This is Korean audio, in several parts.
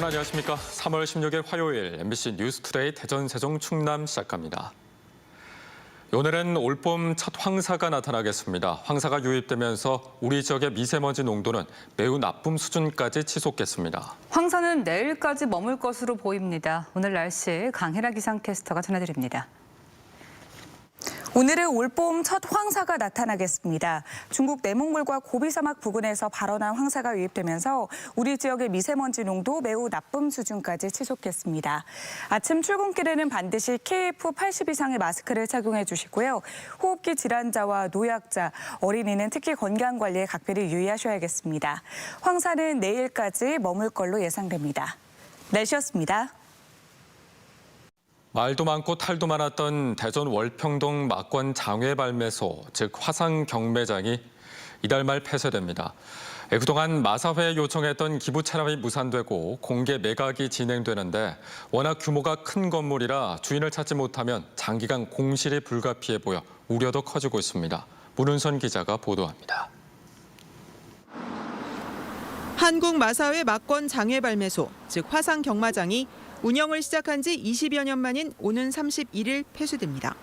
여러분 안녕하십니까? 3월 16일 화요일 MBC 뉴스투데이 대전 세종 충남 시작합니다. 오늘은 올봄 첫 황사가 나타나겠습니다. 황사가 유입되면서 우리 지역의 미세먼지 농도는 매우 나쁨 수준까지 치솟겠습니다. 황사는 내일까지 머물 것으로 보입니다. 오늘 날씨 강혜라 기상캐스터가 전해드립니다. 오늘은 올봄 첫 황사가 나타나겠습니다. 중국 내몽골과 고비 사막 부근에서 발원한 황사가 유입되면서 우리 지역의 미세먼지 농도 매우 나쁨 수준까지 치솟겠습니다. 아침 출근길에는 반드시 KF80 이상의 마스크를 착용해 주시고요. 호흡기 질환자와 노약자, 어린이는 특히 건강 관리에 각별히 유의하셔야겠습니다. 황사는 내일까지 머물 걸로 예상됩니다. 날씨였습니다. 말도 많고 탈도 많았던 대전 월평동 막권 장외발매소, 즉 화상 경매장이 이달 말 폐쇄됩니다. 그동안 마사회에 요청했던 기부 차납이 무산되고 공개 매각이 진행되는데 워낙 규모가 큰 건물이라 주인을 찾지 못하면 장기간 공실이 불가피해 보여 우려도 커지고 있습니다. 문은선 기자가 보도합니다. 한국마사회 막권 장외발매소, 즉 화상 경마장이 운영을 시작한 지 20여 년 만인 오는 31일 폐쇄됩니다.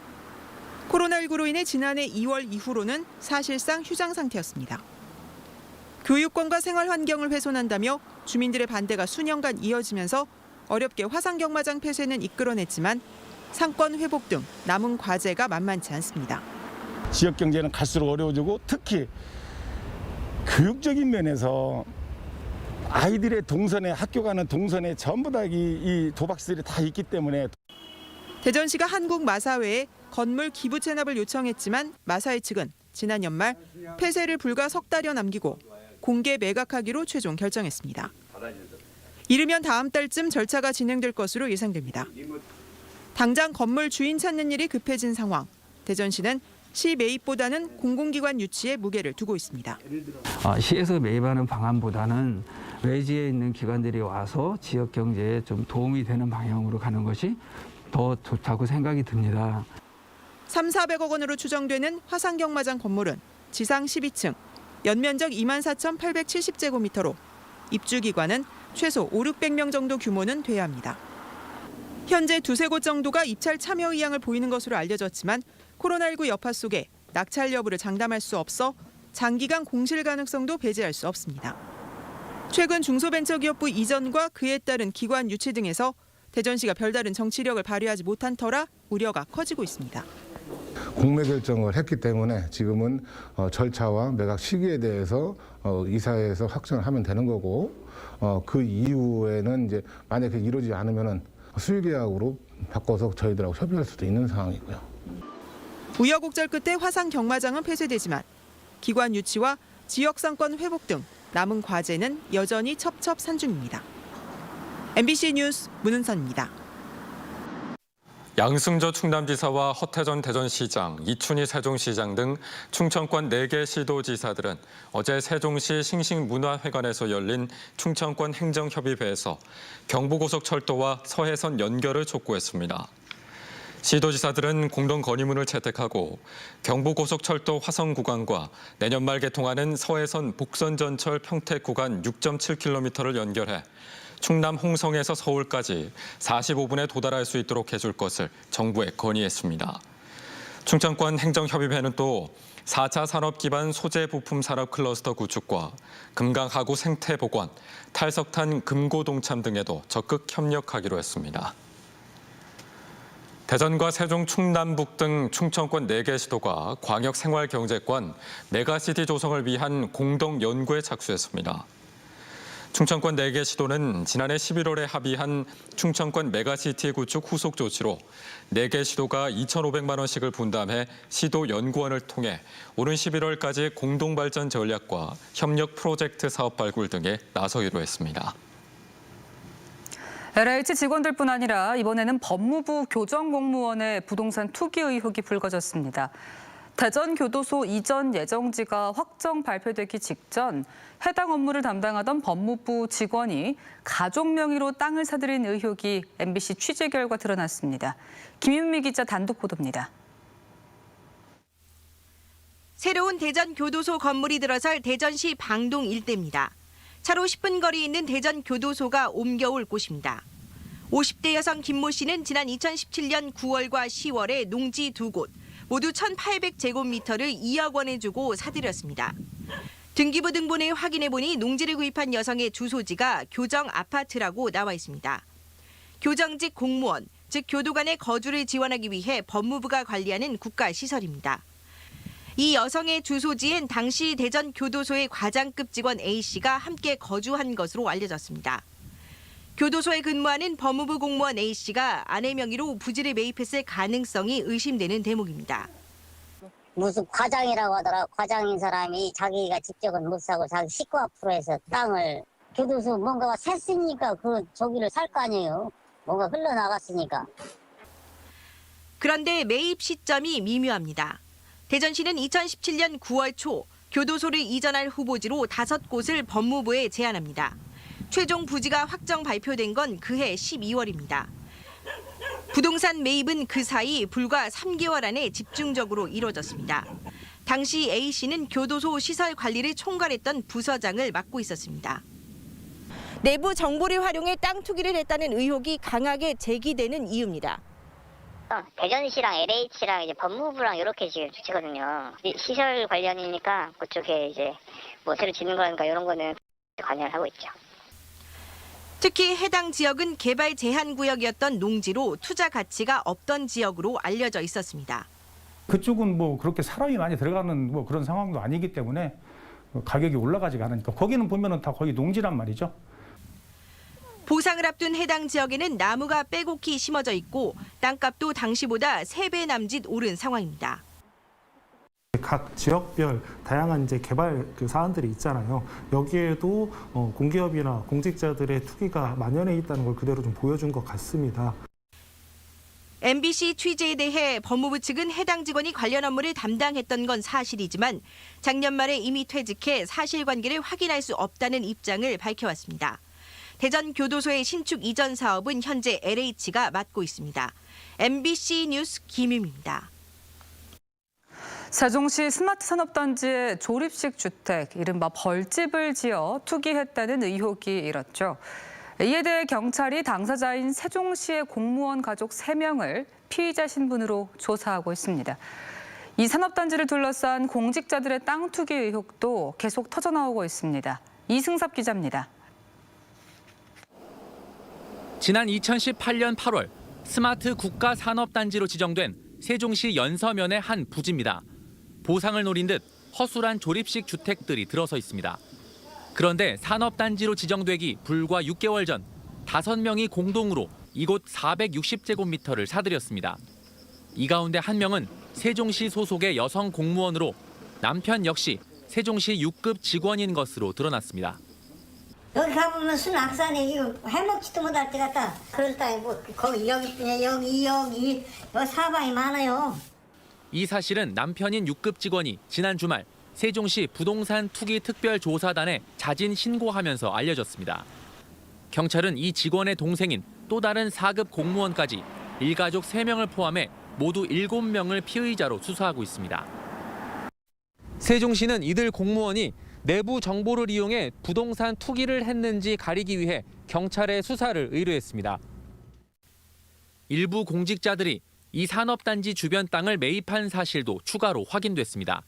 코로나19로 인해 지난해 2월 이후로는 사실상 휴장 상태였습니다. 교육권과 생활 환경을 훼손한다며 주민들의 반대가 수년간 이어지면서 어렵게 화상 경마장 폐쇄는 이끌어냈지만 상권 회복 등 남은 과제가 만만치 않습니다. 지역 경제는 갈수록 어려워지고 특히 교육적인 면에서 아이들의 동선에 학교 가는 동선에 전부 다 이 도박들이 다 있기 때문에 대전시가 한국마사회에 건물 기부 체납을 요청했지만 마사회 측은 지난 연말 폐쇄를 불과 석 달여 남기고 공개 매각하기로 최종 결정했습니다. 이르면 다음 달쯤 절차가 진행될 것으로 예상됩니다. 당장 건물 주인 찾는 일이 급해진 상황. 대전시는 시 매입보다는 공공기관 유치에 무게를 두고 있습니다. 시에서 매입하는 방안보다는 외지에 있는 기관들이 와서 지역 경제에 좀 도움이 되는 방향으로 가는 것이 더 좋다고 생각이 듭니다. 3,400억 원으로 추정되는 화상경마장 건물은 지상 12층, 연면적 24,870제곱미터로 입주기관은 최소 5,600명 정도 규모는 돼야 합니다. 현재 두세 곳 정도가 입찰 참여 의향을 보이는 것으로 알려졌지만 코로나19 여파 속에 낙찰 여부를 장담할 수 없어 장기간 공실 가능성도 배제할 수 없습니다. 최근 중소벤처기업부 이전과 그에 따른 기관 유치 등에서 대전시가 별다른 정치력을 발휘하지 못한 터라 우려가 커지고 있습니다. 공매 결정을 했기 때문에 지금은 절차와 매각 시기에 대해서 이사회에서 확정을 하면 되는 거고 그 이후에는 이제 만약에 이루어지지 않으면은 수의계약으로 바꿔서 저희들하고 협의할 수도 있는 상황이고요. 우여곡절 끝에 화상 경마장은 폐쇄되지만 기관 유치와 지역 상권 회복 등 남은 과제는 여전히 첩첩산중입니다. MBC 뉴스 문은선입니다. 양승조 충남지사와 허태전 대전시장, 이춘희 세종시장 등 충청권 4개 시도지사들은 어제 세종시 싱싱문화회관에서 열린 충청권 행정협의회에서 경부고속철도와 서해선 연결을 촉구했습니다. 시도지사들은 공동 건의문을 채택하고 경부고속철도 화성 구간과 내년 말 개통하는 서해선 복선전철 평택 구간 6.7km를 연결해 충남 홍성에서 서울까지 45분에 도달할 수 있도록 해줄 것을 정부에 건의했습니다. 충청권 행정협의회는 또 4차 산업 기반 소재 부품 산업 클러스터 구축과 금강하구 생태복원, 탈석탄 금고동참 등에도 적극 협력하기로 했습니다. 대전과 세종, 충남북 등 충청권 4개 시도가 광역생활경제권 메가시티 조성을 위한 공동 연구에 착수했습니다. 충청권 4개 시도는 지난해 11월에 합의한 충청권 메가시티 구축 후속 조치로 4개 시도가 2,500만 원씩을 분담해 시도 연구원을 통해 오는 11월까지 공동발전 전략과 협력 프로젝트 사업 발굴 등에 나서기로 했습니다. LH 직원들뿐 아니라 이번에는 법무부 교정공무원의 부동산 투기 의혹이 불거졌습니다. 대전교도소 이전 예정지가 확정 발표되기 직전 해당 업무를 담당하던 법무부 직원이 가족 명의로 땅을 사들인 의혹이 MBC 취재 결과 드러났습니다. 김윤미 기자 단독 보도입니다. 새로운 대전교도소 건물이 들어설 대전시 방동 일대입니다. 차로 10분 거리에 있는 대전 교도소가 옮겨올 곳입니다. 50대 여성 김모 씨는 지난 2017년 9월과 10월에 농지 2곳, 모두 1,800제곱미터를 2억 원에 주고 사들였습니다. 등기부 등본에 확인해보니 농지를 구입한 여성의 주소지가 교정 아파트라고 나와 있습니다. 교정직 공무원, 즉 교도관의 거주를 지원하기 위해 법무부가 관리하는 국가시설입니다. 이 여성의 주소지엔 당시 대전 교도소의 과장급 직원 A씨가 함께 거주한 것으로 알려졌습니다. 교도소에 근무하는 법무부 공무원 A씨가 아내 명의로 부지를 매입했을 가능성이 의심되는 대목입니다. 무슨 과장이라고 하더라. 과장인 사람이 자기가 직접은 못 사고 자기 식구 앞으로 해서 땅을 교도소 뭔가가 샜으니까 저기를 살 거 아니에요. 뭔가 흘러나갔으니까. 그런데 매입 시점이 미묘합니다. 대전시는 2017년 9월 초 교도소를 이전할 후보지로 5곳을 법무부에 제안합니다. 최종 부지가 확정 발표된 건 그해 12월입니다. 부동산 매입은 그 사이 불과 3개월 안에 집중적으로 이뤄졌습니다. 당시 A씨는 교도소 시설 관리를 총괄했던 부서장을 맡고 있었습니다. 내부 정보를 활용해 땅 투기를 했다는 의혹이 강하게 제기되는 이유입니다. 대전시랑 LH랑 이제 법무부랑 이렇게 지금 주체거든요. 시설 관련이니까 그쪽에 이제 뭐 새로 짓는 거니까 이런 거는 관여를 하고 있죠. 특히 해당 지역은 개발 제한 구역이었던 농지로 투자 가치가 없던 지역으로 알려져 있었습니다. 그쪽은 뭐 그렇게 사람이 많이 들어가는 뭐 그런 상황도 아니기 때문에 가격이 올라가지가 않으니까 거기는 보면은 다 거의 농지란 말이죠. 보상을 앞둔 해당 지역에는 나무가 빼곡히 심어져 있고 땅값도 당시보다 3배 남짓 오른 상황입니다. 각 지역별 다양한 이제 개발 사안들이 있잖아요. 여기에도 공기업이나 공직자들의 투기가 만연해 있다는 걸 그대로 좀 보여준 것 같습니다. MBC 취재에 대해 법무부 측은 해당 직원이 관련 업무를 담당했던 건 사실이지만 작년 말에 이미 퇴직해 사실관계를 확인할 수 없다는 입장을 밝혀왔습니다. 대전 교도소의 신축 이전 사업은 현재 LH가 맡고 있습니다. MBC 뉴스 김유미입니다. 세종시 스마트 산업단지의 조립식 주택, 이른바 벌집을 지어 투기했다는 의혹이 일었죠. 이에 대해 경찰이 당사자인 세종시의 공무원 가족 3명을 피의자 신분으로 조사하고 있습니다. 이 산업단지를 둘러싼 공직자들의 땅 투기 의혹도 계속 터져나오고 있습니다. 이승섭 기자입니다. 지난 2018년 8월 스마트 국가산업단지로 지정된 세종시 연서면의 한 부지입니다. 보상을 노린 듯 허술한 조립식 주택들이 들어서 있습니다. 그런데 산업단지로 지정되기 불과 6개월 전 5명이 공동으로 이곳 460제곱미터를 사들였습니다. 이 가운데 한 명은 세종시 소속의 여성 공무원으로 남편 역시 세종시 6급 직원인 것으로 드러났습니다. 여기 가보면 술 악산에 이거 해먹지도 못할 때 같다. 그런 땅에 뭐 거기 여기 사방이 많아요. 이 사실은 남편인 6급 직원이 지난 주말 세종시 부동산 투기 특별조사단에 자진 신고하면서 알려졌습니다. 경찰은 이 직원의 동생인 또 다른 4급 공무원까지 일가족 3명을 포함해 모두 7명을 피의자로 수사하고 있습니다. 세종시는 이들 공무원이 내부 정보를 이용해 부동산 투기를 했는지 가리기 위해 경찰에 수사를 의뢰했습니다. 일부 공직자들이 이 산업단지 주변 땅을 매입한 사실도 추가로 확인됐습니다.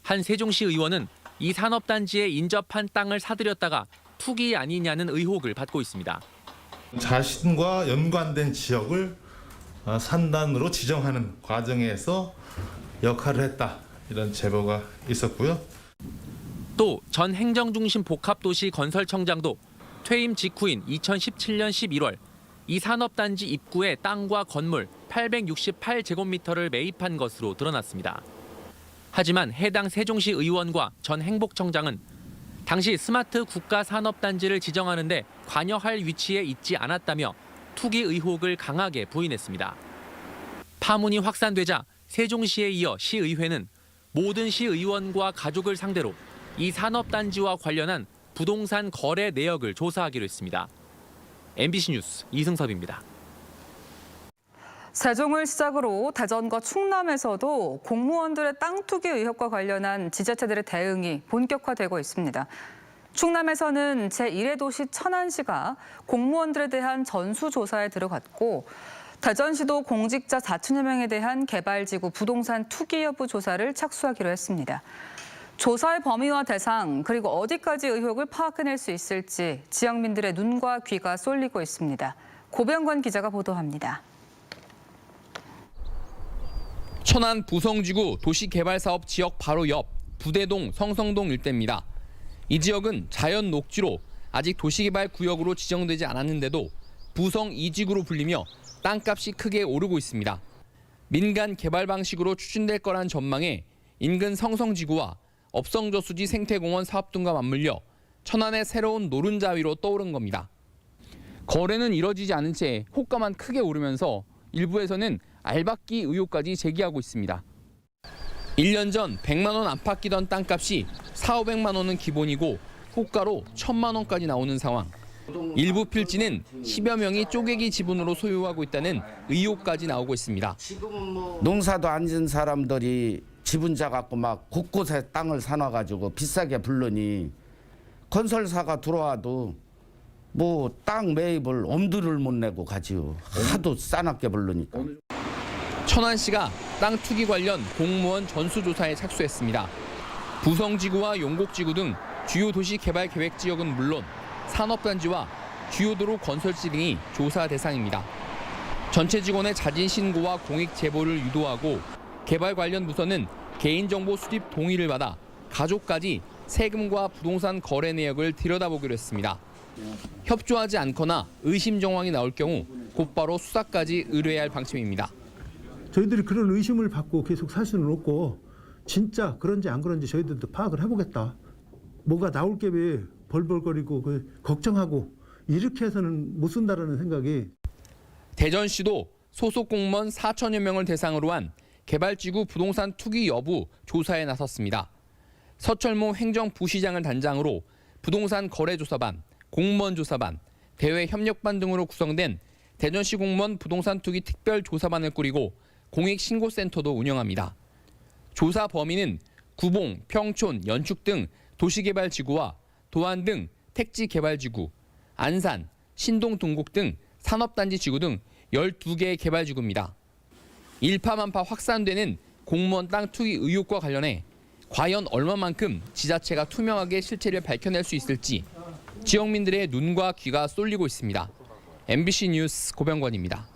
한 세종시 의원은 이 산업단지에 인접한 땅을 사들였다가 투기 아니냐는 의혹을 받고 있습니다. 자신과 연관된 지역을 산단으로 지정하는 과정에서 역할을 했다, 이런 제보가 있었고요. 또 전 행정중심 복합도시 건설청장도 퇴임 직후인 2017년 11월 이 산업단지 입구에 땅과 건물 868제곱미터를 매입한 것으로 드러났습니다. 하지만 해당 세종시 의원과 전 행복청장은 당시 스마트 국가산업단지를 지정하는 데 관여할 위치에 있지 않았다며 투기 의혹을 강하게 부인했습니다. 파문이 확산되자 세종시에 이어 시의회는 모든 시의원과 가족을 상대로 이 산업단지와 관련한 부동산 거래 내역을 조사하기로 했습니다. MBC 뉴스 이승섭입니다. 세종을 시작으로 대전과 충남에서도 공무원들의 땅 투기 의혹과 관련한 지자체들의 대응이 본격화되고 있습니다. 충남에서는 제1의 도시 천안시가 공무원들에 대한 전수조사에 들어갔고 대전시도 공직자 4천여 명에 대한 개발지구 부동산 투기 여부 조사를 착수하기로 했습니다. 조사의 범위와 대상 그리고 어디까지 의혹을 파악해낼 수 있을지 지역민들의 눈과 귀가 쏠리고 있습니다. 고병관 기자가 보도합니다. 천안 부성지구 도시개발사업 지역 바로 옆 부대동 성성동 일대입니다. 이 지역은 자연 녹지로 아직 도시개발 구역으로 지정되지 않았는데도 부성 2지구로 불리며 땅값이 크게 오르고 있습니다. 민간 개발 방식으로 추진될 거란 전망에 인근 성성지구와 업성저수지 생태공원 사업 등과 맞물려 천안의 새로운 노른자위로 떠오른 겁니다. 거래는 이뤄지지 않은 채 호가만 크게 오르면서 일부에서는 알박기 의혹까지 제기하고 있습니다. 1년 전 100만 원 안팎 끼던 땅값이 400~500만 원은 기본이고 호가로 1000만 원까지 나오는 상황. 일부 필지는 10여 명이 쪼개기 지분으로 소유하고 있다는 의혹까지 나오고 있습니다. 농사도 안 지은 사람들이 지분자 갖고 막 곳곳에 땅을 사놔가지고 비싸게 부르니 건설사가 들어와도 뭐 땅 매입을 엄두를 못 내고 가지요. 하도 싸납게 부르니까. 천안시가 땅 투기 관련 공무원 전수조사에 착수했습니다. 부성지구와 용곡지구 등 주요 도시 개발 계획 지역은 물론 산업단지와 주요 도로 건설지 등이 조사 대상입니다. 전체 직원의 자진 신고와 공익 제보를 유도하고 개발 관련 부서는 개인정보 수집 동의를 받아 가족까지 세금과 부동산 거래 내역을 들여다보기로 했습니다. 협조하지 않거나 의심 정황이 나올 경우 곧바로 수사까지 의뢰할 방침입니다. 저희들이 그런 의심을 받고 계속 살 수는 없고 진짜 그런지 안 그런지 저희들도 파악을 해보겠다. 뭐가 나올 게 왜 벌벌거리고 걱정하고 이렇게 해서는 못 쓴다라는 생각이. 대전시도 소속 공무원 4천여 명을 대상으로 한 개발지구 부동산 투기 여부 조사에 나섰습니다. 서철모 행정부시장을 단장으로 부동산 거래조사반, 공무원조사반, 대외협력반 등으로 구성된 대전시 공무원 부동산 투기 특별조사반을 꾸리고 공익신고센터도 운영합니다. 조사 범위는 구봉, 평촌, 연축 등 도시개발지구와 도안 등 택지개발지구, 안산, 신동 동곡 등 산업단지 지구 등 12개의 개발지구입니다. 일파만파 확산되는 공무원 땅 투기 의혹과 관련해 과연 얼마만큼 지자체가 투명하게 실체를 밝혀낼 수 있을지 지역민들의 눈과 귀가 쏠리고 있습니다. MBC 뉴스 고병관입니다.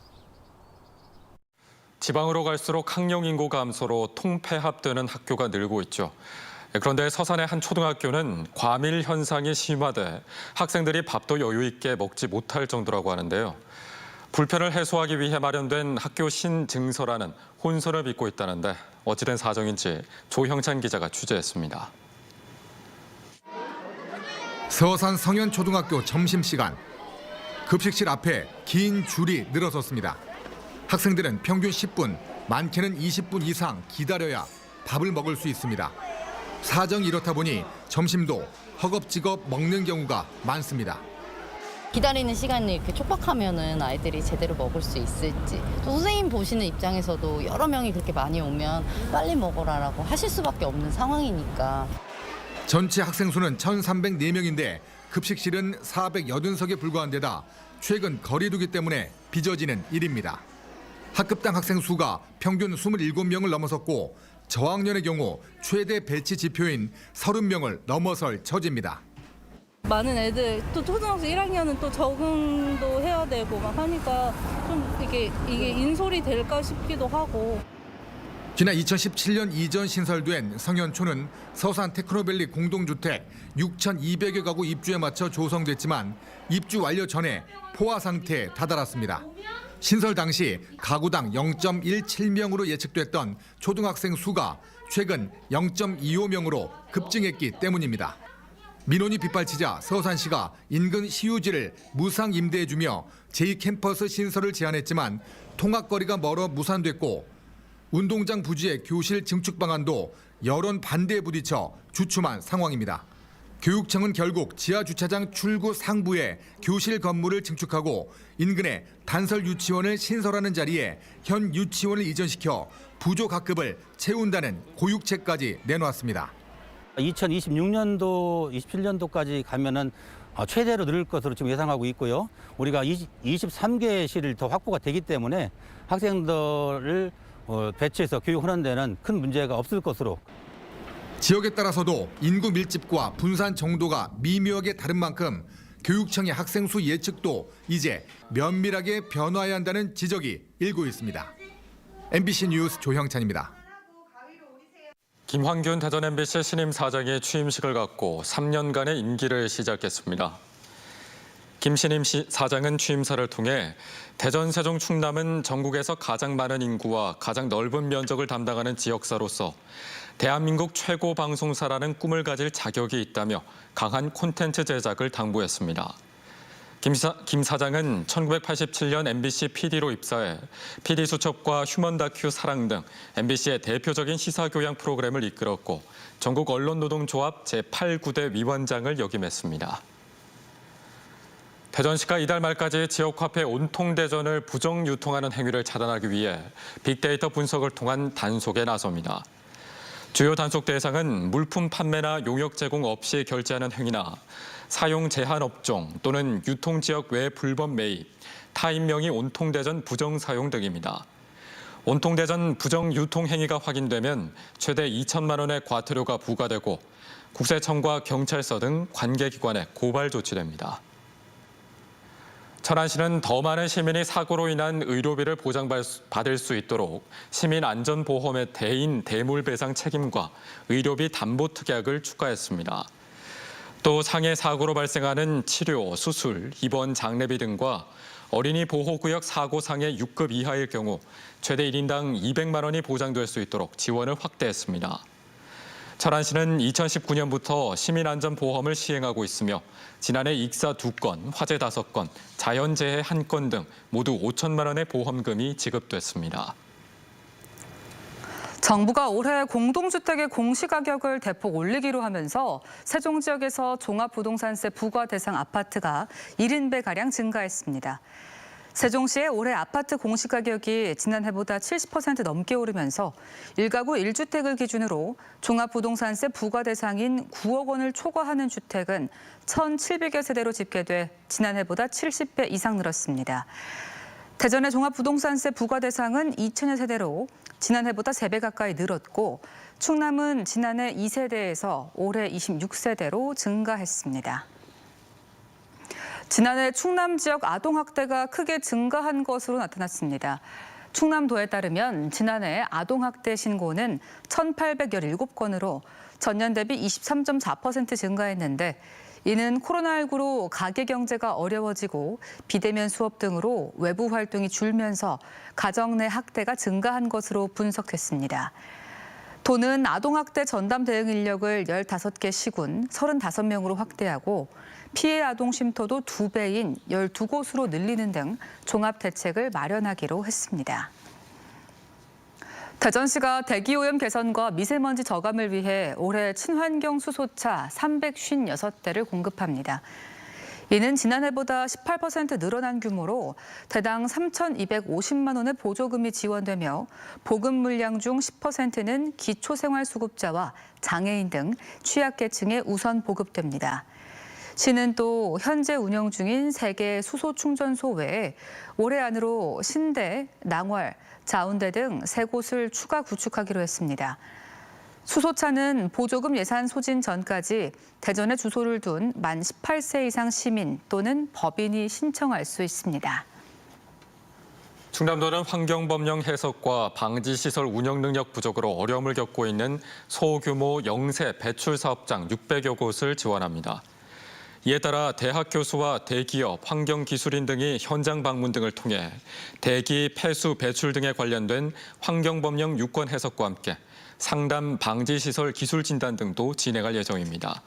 지방으로 갈수록 학령 인구 감소로 통폐합되는 학교가 늘고 있죠. 그런데 서산의 한 초등학교는 과밀 현상이 심화돼 학생들이 밥도 여유 있게 먹지 못할 정도라고 하는데요. 불편을 해소하기 위해 마련된 학교 신증서라는 혼선을 빚고 있다는데 어찌된 사정인지 조형찬 기자가 취재했습니다. 서산 성현초등학교 점심시간. 급식실 앞에 긴 줄이 늘어섰습니다. 학생들은 평균 10분, 많게는 20분 이상 기다려야 밥을 먹을 수 있습니다. 사정이 이렇다 보니 점심도 허겁지겁 먹는 경우가 많습니다. 기다리는 시간이 이렇게 촉박하면은 아이들이 제대로 먹을 수 있을지, 또 선생님 보시는 입장에서도 여러 명이 그렇게 많이 오면 빨리 먹어라라고 하실 수밖에 없는 상황이니까. 전체 학생 수는 1,304명인데 급식실은 480석에 불과한 데다 최근 거리두기 때문에 빚어지는 일입니다. 학급당 학생 수가 평균 27명을 넘어섰고 저학년의 경우 최대 배치 지표인 30명을 넘어설 처지입니다. 많은 애들, 또 초등학생 1학년은 또 적응도 해야 되고 막 하니까 좀 이게 인솔이 될까 싶기도 하고. 지난 2017년 이전 신설된 성현초는 서산 테크노밸리 공동주택 6,200여 가구 입주에 맞춰 조성됐지만 입주 완료 전에 포화 상태에 다다랐습니다. 신설 당시 가구당 0.17명으로 예측됐던 초등학생 수가 최근 0.25명으로 급증했기 때문입니다. 민원이 빗발치자 서산시가 인근 시유지를 무상 임대해주며 제2캠퍼스 신설을 제안했지만 통학거리가 멀어 무산됐고 운동장 부지의 교실 증축 방안도 여론 반대에 부딪혀 주춤한 상황입니다. 교육청은 결국 지하주차장 출구 상부에 교실 건물을 증축하고 인근에 단설 유치원을 신설하는 자리에 현 유치원을 이전시켜 부족 학급을 채운다는 고육책까지 내놓았습니다. 2026년도, 27년도까지 가면은 최대로 늘을 것으로 지금 예상하고 있고요. 우리가 23개실을 더 확보가 되기 때문에 학생들을 배치해서 교육하는 데는 큰 문제가 없을 것으로. 지역에 따라서도 인구 밀집과 분산 정도가 미묘하게 다른 만큼 교육청의 학생 수 예측도 이제 면밀하게 변화해야 한다는 지적이 일고 있습니다. MBC 뉴스 조형찬입니다. 김환균 대전 MBC 신임 사장이 취임식을 갖고 3년간의 임기를 시작했습니다. 김 신임 사장은 취임사를 통해 대전, 세종, 충남은 전국에서 가장 많은 인구와 가장 넓은 면적을 담당하는 지역사로서 대한민국 최고 방송사라는 꿈을 가질 자격이 있다며 강한 콘텐츠 제작을 당부했습니다. 김 사장은 1987년 MBC PD로 입사해 PD 수첩과 휴먼 다큐 사랑 등 MBC의 대표적인 시사교양 프로그램을 이끌었고 전국 언론노동조합 제8구대 위원장을 역임했습니다. 대전시가 이달 말까지 지역화폐 온통대전을 부정 유통하는 행위를 차단하기 위해 빅데이터 분석을 통한 단속에 나섭니다. 주요 단속 대상은 물품 판매나 용역 제공 없이 결제하는 행위나 사용 제한 업종 또는 유통지역 외 불법 매입, 타인 명의 온통대전 부정 사용 등입니다. 온통대전 부정 유통 행위가 확인되면 최대 2천만 원의 과태료가 부과되고 국세청과 경찰서 등 관계기관에 고발 조치됩니다. 천안시는 더 많은 시민이 사고로 인한 의료비를 보장받을 수 있도록 시민안전보험의 대인 대물배상 책임과 의료비 담보특약을 추가했습니다. 또 상해 사고로 발생하는 치료, 수술, 입원, 장례비 등과 어린이 보호구역 사고상해 6급 이하일 경우 최대 1인당 200만 원이 보장될 수 있도록 지원을 확대했습니다. 천안시는 2019년부터 시민안전보험을 시행하고 있으며 지난해 익사 2건, 화재 5건, 자연재해 1건 등 모두 5천만 원의 보험금이 지급됐습니다. 정부가 올해 공동주택의 공시가격을 대폭 올리기로 하면서 세종 지역에서 종합부동산세 부과 대상 아파트가 70배가량 증가했습니다. 세종시의 올해 아파트 공시가격이 지난해보다 70% 넘게 오르면서 1가구 1주택을 기준으로 종합부동산세 부과 대상인 9억 원을 초과하는 주택은 1,700여 세대로 집계돼 지난해보다 70배 이상 늘었습니다. 대전의 종합부동산세 부과 대상은 2천여 세대로 지난해보다 3배 가까이 늘었고 충남은 지난해 2세대에서 올해 26세대로 증가했습니다. 지난해 충남 지역 아동학대가 크게 증가한 것으로 나타났습니다. 충남도에 따르면 지난해 아동학대 신고는 1,817건으로 전년 대비 23.4% 증가했는데 이는 코로나19로 가계경제가 어려워지고 비대면 수업 등으로 외부 활동이 줄면서 가정 내 학대가 증가한 것으로 분석됐습니다. 도는 아동학대 전담 대응 인력을 15개 시군 35명으로 확대하고 피해 아동 쉼터도 2배인 12곳으로 늘리는 등 종합 대책을 마련하기로 했습니다. 대전시가 대기오염 개선과 미세먼지 저감을 위해 올해 친환경 수소차 356대를 공급합니다. 이는 지난해보다 18% 늘어난 규모로 대당 3,250만 원의 보조금이 지원되며 보급 물량 중 10%는 기초생활수급자와 장애인 등 취약계층에 우선 보급됩니다. 시는 또 현재 운영 중인 3개 수소 충전소 외에 올해 안으로 신대, 낭월, 자운대 등 3곳을 추가 구축하기로 했습니다. 수소차는 보조금 예산 소진 전까지 대전에 주소를 둔 만 18세 이상 시민 또는 법인이 신청할 수 있습니다. 충남도는 환경법령 해석과 방지시설 운영 능력 부족으로 어려움을 겪고 있는 소규모 영세 배출 사업장 600여 곳을 지원합니다. 이에 따라 대학 교수와 대기업, 환경기술인 등이 현장 방문 등을 통해 대기, 폐수, 배출 등에 관련된 환경법령 유권 해석과 함께 상담, 방지시설 기술 진단 등도 진행할 예정입니다.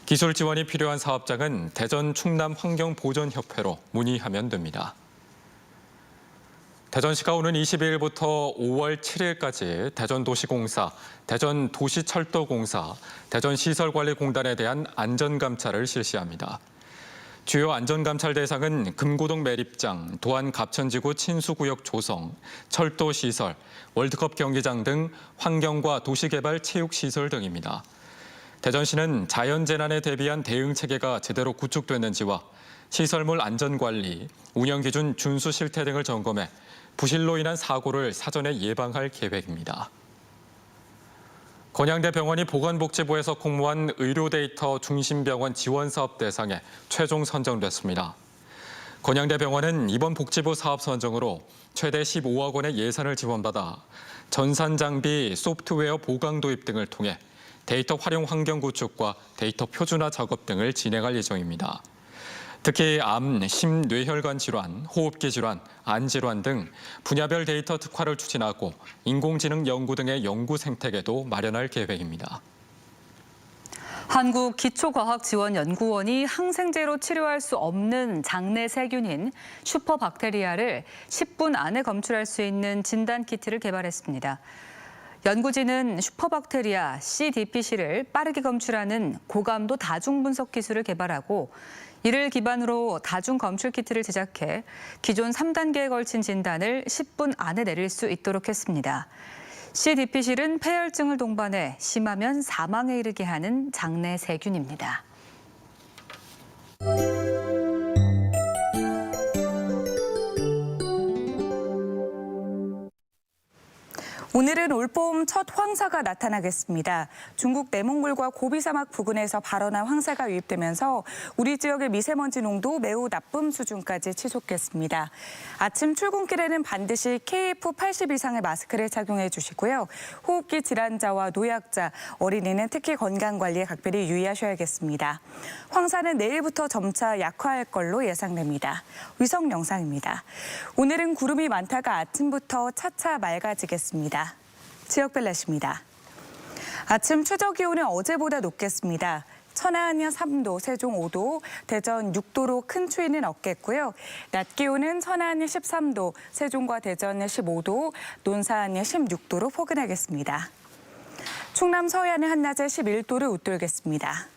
기술 지원이 필요한 사업장은 대전 충남 환경보전협회로 문의하면 됩니다. 대전시가 오는 22일부터 5월 7일까지 대전도시공사, 대전도시철도공사, 대전시설관리공단에 대한 안전감찰을 실시합니다. 주요 안전감찰 대상은 금고동 매립장, 도안 갑천지구 친수구역 조성, 철도시설, 월드컵 경기장 등 환경과 도시개발 체육시설 등입니다. 대전시는 자연재난에 대비한 대응 체계가 제대로 구축됐는지와 시설물 안전관리, 운영기준 준수 실태 등을 점검해 부실로 인한 사고를 사전에 예방할 계획입니다. 건양대 병원이 보건복지부에서 공모한 의료데이터 중심병원 지원사업 대상에 최종 선정됐습니다. 건양대 병원은 이번 복지부 사업 선정으로 최대 15억 원의 예산을 지원받아 전산 장비, 소프트웨어 보강 도입 등을 통해 데이터 활용 환경 구축과 데이터 표준화 작업 등을 진행할 예정입니다. 특히 암, 심뇌혈관 질환, 호흡기 질환, 안질환 등 분야별 데이터 특화를 추진하고 인공지능 연구 등의 연구 생태계도 마련할 계획입니다. 한국기초과학지원연구원이 항생제로 치료할 수 없는 장내 세균인 슈퍼박테리아를 10분 안에 검출할 수 있는 진단키트를 개발했습니다. 연구진은 슈퍼박테리아 CDPC를 빠르게 검출하는 고감도 다중분석 기술을 개발하고 이를 기반으로 다중검출키트를 제작해 기존 3단계에 걸친 진단을 10분 안에 내릴 수 있도록 했습니다. CDPC는 폐혈증을 동반해 심하면 사망에 이르게 하는 장내 세균입니다. 오늘은 올봄 첫 황사가 나타나겠습니다. 중국 내몽골과 고비 사막 부근에서 발원한 황사가 유입되면서 우리 지역의 미세먼지 농도 매우 나쁨 수준까지 치솟겠습니다. 아침 출근길에는 반드시 KF80 이상의 마스크를 착용해 주시고요. 호흡기 질환자와 노약자, 어린이는 특히 건강관리에 각별히 유의하셔야겠습니다. 황사는 내일부터 점차 약화할 걸로 예상됩니다. 위성 영상입니다. 오늘은 구름이 많다가 아침부터 차차 맑아지겠습니다. 지역별 날씨입니다. 아침 최저 기온은 어제보다 높겠습니다. 천안 3도, 세종 5도, 대전 6도로 큰 추위는 없겠고요. 낮 기온은 천안 13도, 세종과 대전 15도, 논산 16도로 포근하겠습니다. 충남 서해안은 한낮에 11도를 웃돌겠습니다.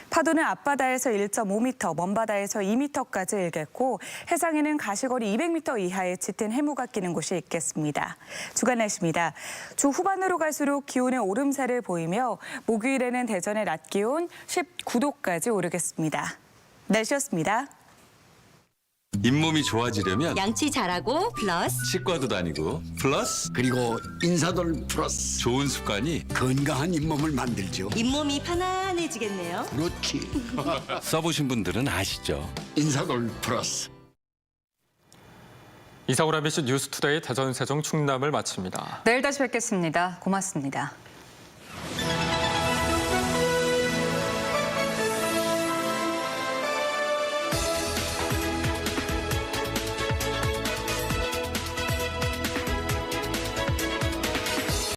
파도는 앞바다에서 1.5m, 먼바다에서 2m까지 일겠고 해상에는 가시거리 200m 이하의 짙은 해무가 끼는 곳이 있겠습니다. 주간 날씨입니다. 주 후반으로 갈수록 기온의 오름세를 보이며 목요일에는 대전의 낮 기온 19도까지 오르겠습니다. 날씨였습니다. 잇몸이 좋아지려면 양치 잘하고 플러스 치과도 다니고 플러스 그리고 인사돌 플러스 좋은 습관이 건강한 잇몸을 만들죠. 잇몸이 편안해지겠네요. 그렇지. 써보신 분들은 아시죠? 인사돌 플러스. 이상으로 MBC 뉴스투데이 대전, 세종, 충남을 마칩니다. 내일 다시 뵙겠습니다. 고맙습니다.